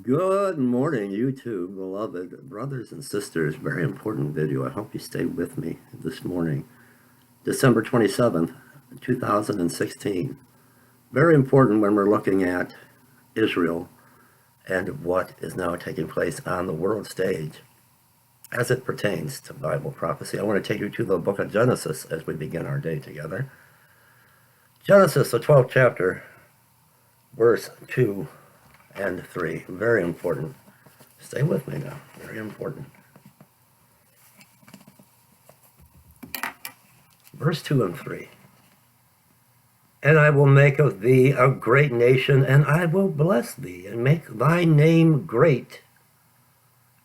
Good morning, YouTube, beloved brothers and sisters. Very important video. I hope you stay with me this morning. December 27th, 2016. Very important when we're looking at Israel and what is now taking place on the world stage as it pertains to Bible prophecy. I want to take you to the book of Genesis as we begin our day together. Genesis, the 12th chapter, verse 2 and 3. Very important. Stay with me now. Very important. Verse 2 and 3. And I will make of thee a great nation, and I will bless thee, and make thy name great,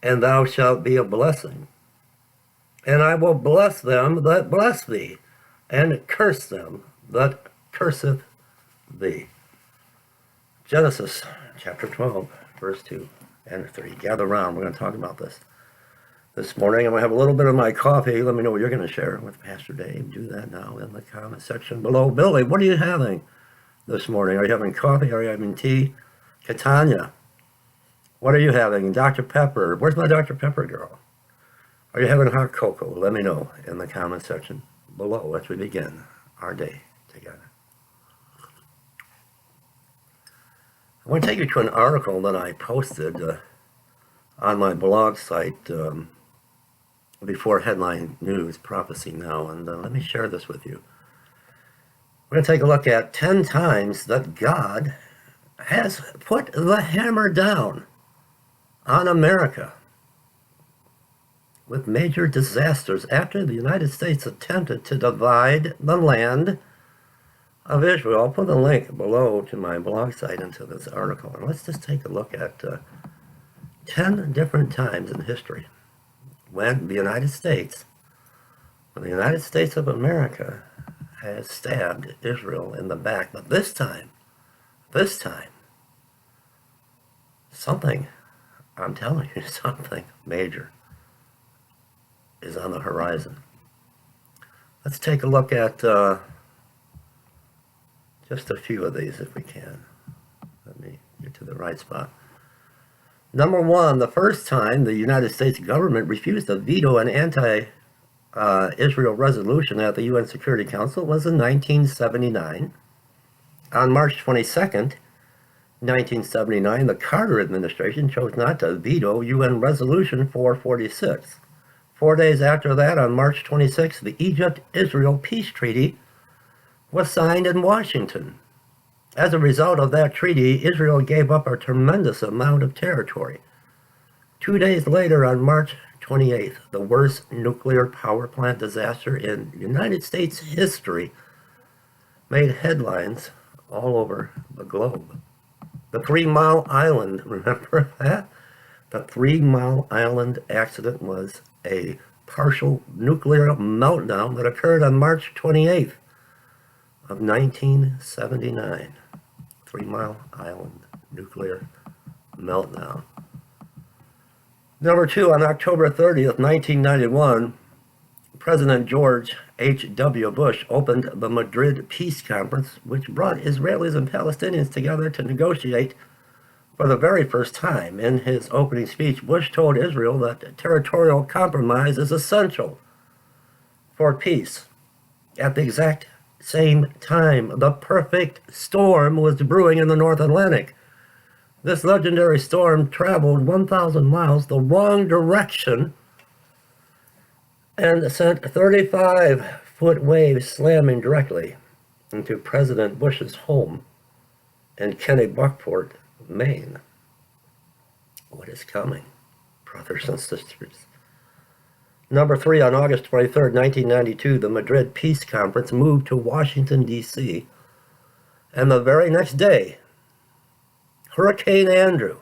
and thou shalt be a blessing. And I will bless them that bless thee, and curse them that curseth thee. Genesis chapter 12, verse 2 and 3. Gather around. We're going to talk about this morning. I'm going to have a little bit of my coffee. Let me know what you're going to share with Pastor Dave. Do that now in the comment section below. Billy, what are you having this morning? Are you having coffee? Are you having tea? Catania, what are you having? Dr. Pepper. Where's my Dr. Pepper girl? Are you having hot cocoa? Let me know in the comment section below as we begin our day together. I want to take you to an article that I posted on my blog site before Headline News, Prophecy Now, and let me share this with you. We're going to take a look at 10 times that God has put the hammer down on America with major disasters after the United States attempted to divide the land of Israel. I'll put a link below to my blog site into this article, and let's just take a look at 10 different times in history when the United States of America has stabbed Israel in the back. But this time, something, I'm telling you, something major is on the horizon. Let's take a look at just a few of these if we can. Let me get to the right spot. Number one, the first time the United States government refused to veto an anti-Israel resolution at the UN Security Council was in 1979. On March 22nd, 1979, the Carter administration chose not to veto UN Resolution 446. 4 days after that, on March 26th, the Egypt-Israel Peace Treaty was signed in Washington. As a result of that treaty, Israel gave up a tremendous amount of territory. 2 days later, on March 28th, the worst nuclear power plant disaster in United States history made headlines all over the globe. The 3 Mile Island, remember that? The 3 Mile Island accident was a partial nuclear meltdown that occurred on March 28th. Of 1979, 3 Mile Island nuclear meltdown. Number two, on October 30th, 1991, President George H.W. Bush opened the Madrid Peace Conference, which brought Israelis and Palestinians together to negotiate for the very first time. In his opening speech, Bush told Israel that territorial compromise is essential for peace. At the exact same time, the perfect storm was brewing in the North Atlantic. This legendary storm traveled 1,000 miles the wrong direction and sent 35-foot waves slamming directly into President Bush's home in Kennebunkport, Maine. What is coming, brothers and sisters? Number three, on August 23rd, 1992, the Madrid Peace Conference moved to Washington, D.C. And the very next day, Hurricane Andrew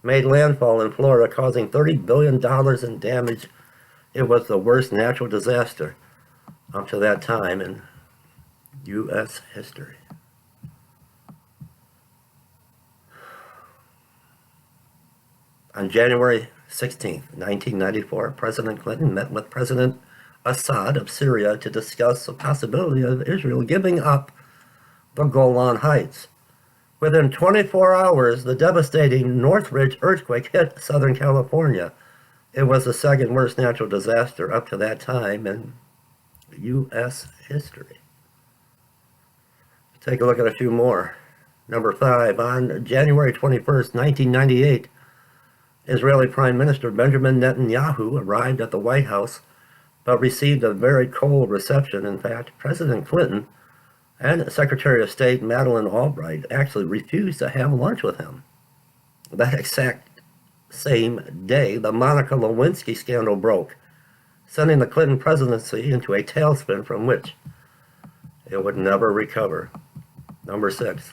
made landfall in Florida, causing $30 billion in damage. It was the worst natural disaster up to that time in U.S. history. On January 16th, 1994, President Clinton met with President Assad of Syria to discuss the possibility of Israel giving up the Golan Heights, Within 24 hours, the devastating Northridge earthquake hit Southern California. It was the second worst natural disaster up to that time in U.S. history. Take a look at a few more. Number 5, on January 21st, 1998, Israeli Prime Minister Benjamin Netanyahu arrived at the White House, but received a very cold reception. In fact, President Clinton and Secretary of State Madeleine Albright actually refused to have lunch with him. That exact same day, the Monica Lewinsky scandal broke, sending the Clinton presidency into a tailspin from which it would never recover. Number 6,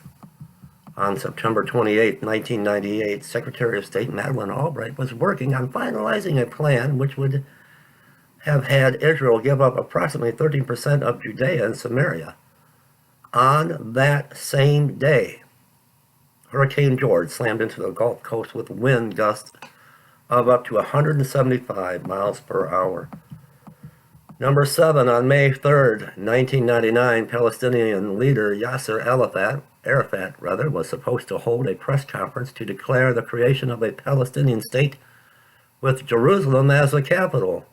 on September 28, 1998, Secretary of State Madeleine Albright was working on finalizing a plan which would have had Israel give up approximately 13% of Judea and Samaria. On that same day, Hurricane George slammed into the Gulf Coast with wind gusts of up to 175 miles per hour. Number 7, on May 3rd, 1999, Palestinian leader Yasser Arafat was supposed to hold a press conference to declare the creation of a Palestinian state with Jerusalem as the capital.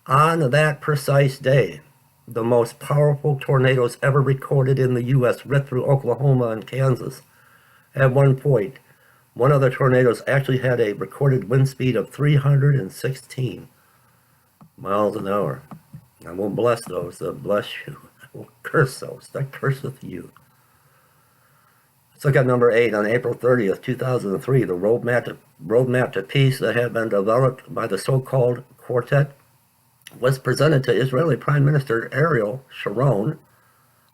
On that precise day, the most powerful tornadoes ever recorded in the U.S. ripped through Oklahoma and Kansas. At one point, one of the tornadoes actually had a recorded wind speed of 316 miles an hour. I won't bless those that bless you. I will curse those that curseth you. Let's look at number 8. On April 30th, 2003, the roadmap to peace that had been developed by the so-called quartet was presented to Israeli Prime Minister Ariel Sharon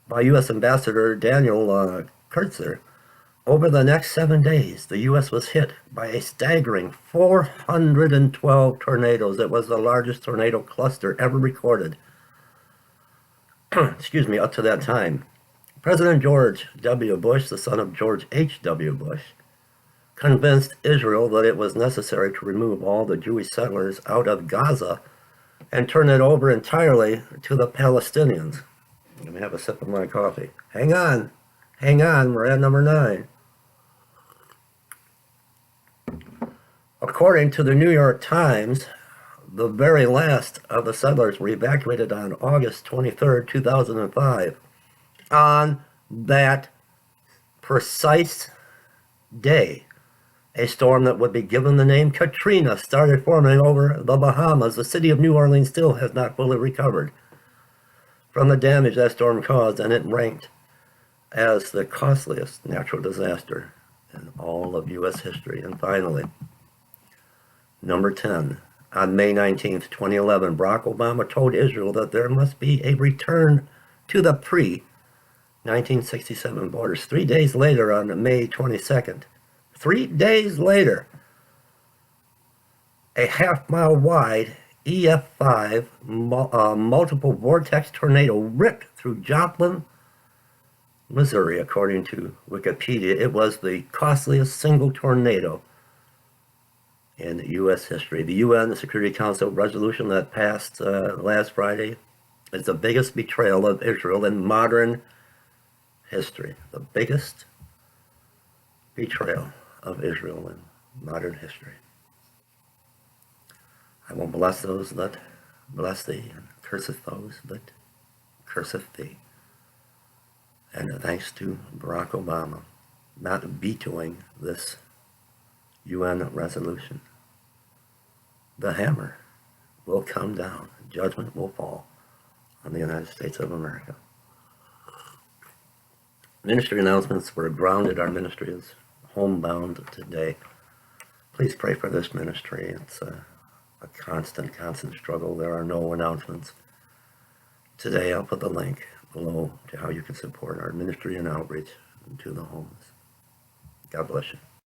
by U.S. Ambassador Daniel Kurtzer. Over the next 7 days, the U.S. was hit by a staggering 412 tornadoes. It was the largest tornado cluster ever recorded. Excuse me, up to that time. President George W. Bush, the son of George H.W. Bush, convinced Israel that it was necessary to remove all the Jewish settlers out of Gaza and turn it over entirely to the Palestinians. Let me have a sip of my coffee. Hang on, we're at number 9. According to the New York Times, the very last of the settlers were evacuated on August 23rd, 2005. On that precise day, a storm that would be given the name Katrina started forming over the Bahamas. The city of New Orleans still has not fully recovered from the damage that storm caused, and it ranked as the costliest natural disaster in all of U.S. history. And finally, number 10, on May 19th, 2011, Barack Obama told Israel that there must be a return to the pre-1967 borders. 3 days later, on May 22nd, 3 days later, a half-mile wide EF5 multiple vortex tornado ripped through Joplin, Missouri, according to Wikipedia. It was the costliest single tornado in U.S. history. The UN Security Council resolution that passed last Friday is the biggest betrayal of Israel in modern history. The biggest betrayal of Israel in modern history. I will bless those that bless thee, and curseth those that curseth thee. And thanks to Barack Obama not vetoing this UN resolution, the hammer will come down. Judgment will fall on the United States of America. Ministry announcements were grounded. Our ministry is homebound today. Please pray for this ministry. It's a constant struggle. There are no announcements. Today I'll put the link below to how you can support our ministry and outreach to the homeless. God bless you.